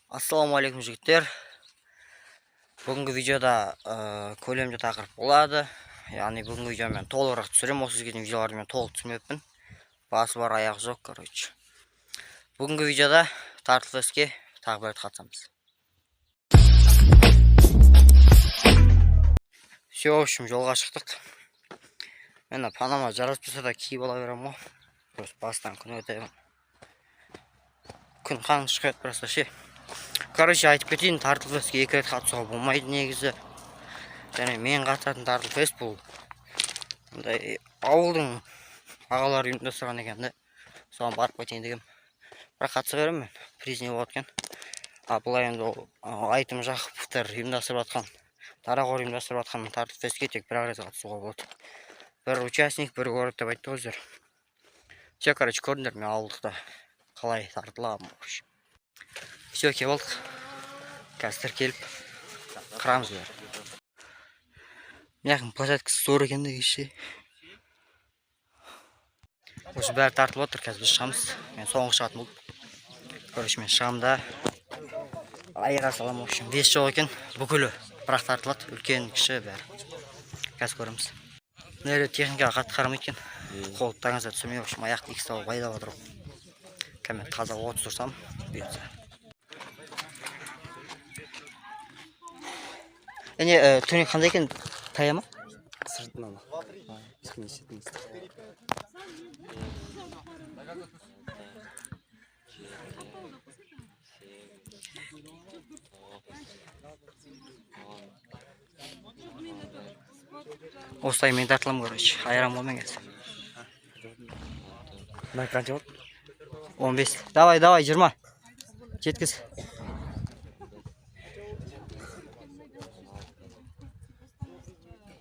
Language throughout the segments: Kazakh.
Ассалаумалейкум жігіттер. Бүгінгі видеода көлемді тақырып болады. Яғни бүгінгі видеода мен толығырақ түсірем. Осы кезден видеоларды мен толық түсірмеппін. Басы бар, аяғы жоқ, короче. Бүгінгі видеода тартылыс іске тағы бір рет қатысамыз. Все, в общем, жолға шықтық. Мен панама жарасып тұрса да киіп ала берем ғой. Просто бастан күн өтеді. Күн қаң шығады просто ше. Короче, айтып кетейін, тартылысқа екі рет қатысуға болмайды негізі. Және мен қатысатын тартылыс бұл ауылдың ағалары ұйымдастырған екен де. Соған барып кетейін дегем. Бірақ қатыса берем мен, призне болады екен. Бұлай енді айтым Жақыповтар ұйымдастырып жатқан, Тарағор ұйымдастырып жатқан тартылысқа тек бір рет қатысуға болады. Бір участник, бір город деп айтты өздері. Все, короче, көрдіңдер мен ауылдықта қалай тартыламын. Все, кеп алдық. Қазір келіп қырамыз бәрі. Мынаяқтың площадкасы зор екен де кеше. Осы бәрі тартылып отыр, қазір біз шығамыз. Мен соңғы шығатын болдым. Короче, мен шығамда айыра салам, в общем, 5 жоқ екен. Бүкілі бірақ тартылады, үлкен, кіші бәрі. Қазір көреміз. Нәре техникаға қатты қарамайды екен. Қолықтарыңызда түсірмей, в общем, аяқты екі стауы байдап отыр. Кәмен таза 30 тұрсам, бұйырса. Әне, төне қандай екен? Тая ма? Сыртына ма? Үстіне сетіне істі. Осылай мен тартылам, короче. Айрам болмен кәсі. Мына қанша болды? 15. Давай, 20. Жеткіз.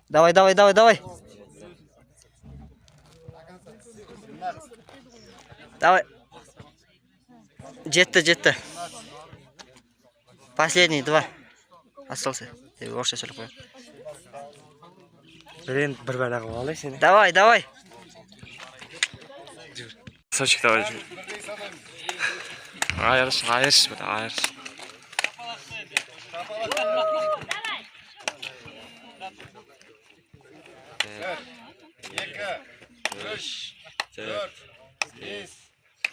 Давай. Давай. Жетті. Последний 2. Остался. Орысша сөйлеп қояйын. Бір бәлі қылып алай сені. Давай. Сочек давай жүр. Айырш, бәлі, айырш. Екі, үш, төрт, бес,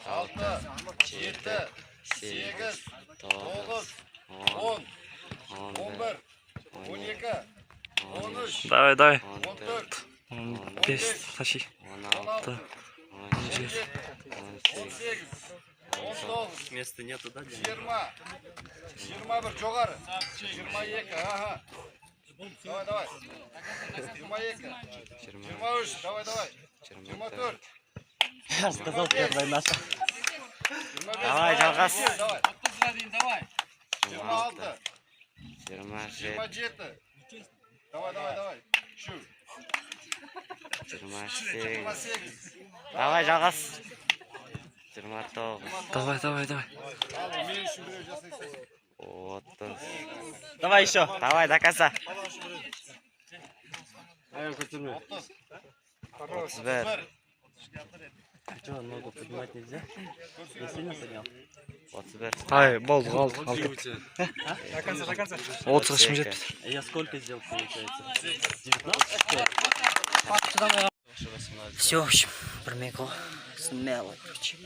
алты, жеті, сегіз, тоғыз, 10, 11, 12, 13, Давай. 14, 15, тащи. 16, 17, 18, 19, Места нету, да? 20, 21 жоғары, 22, аха. Давай. 22, 23, давай. 24. Сказал первый наша. Давай, жалғас. 26, 27. Давай. Шу. 28. Давай, жалғас. 29. Давай. Ал, мен үшін біреу жасайсың. 30. Давай еще. Давай, до конца. Аян көтерме. 31. Что, ногу поднимать нельзя? Я сильно поднял? 31. Ай, болды, қалды. До конца. 30 шым жетті. Я сколько сделал, получается? 19? Все, в общем, промекло. Смело, короче.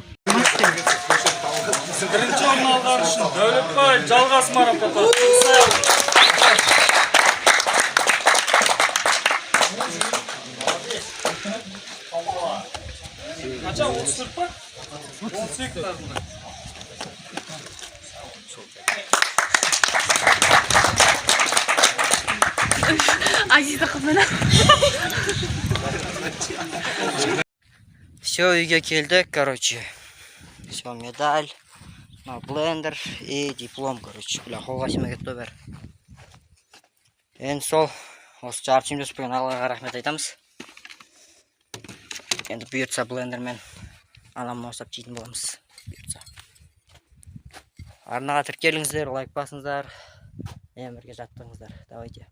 Бірінші орын алған үшін Дәулетбай жалғас марапаты. Қанша 34 па? 18 тартылды. Азиза қызмена. Все, үйге келдік, короче. Все, медаль, блендер и диплом, короче. Бля, қолға семе кетті бәрі. Енді сол, осы жарты үйімді сүрген Аллаға рахмет айтамыз. Енді бұйыртса блендермен анамды ұстап жейтін боламыз. Бұйыртса. Арнаға тіркеліңіздер, лайк басыңыздар. Емірге жаттыңыздар. Давайте.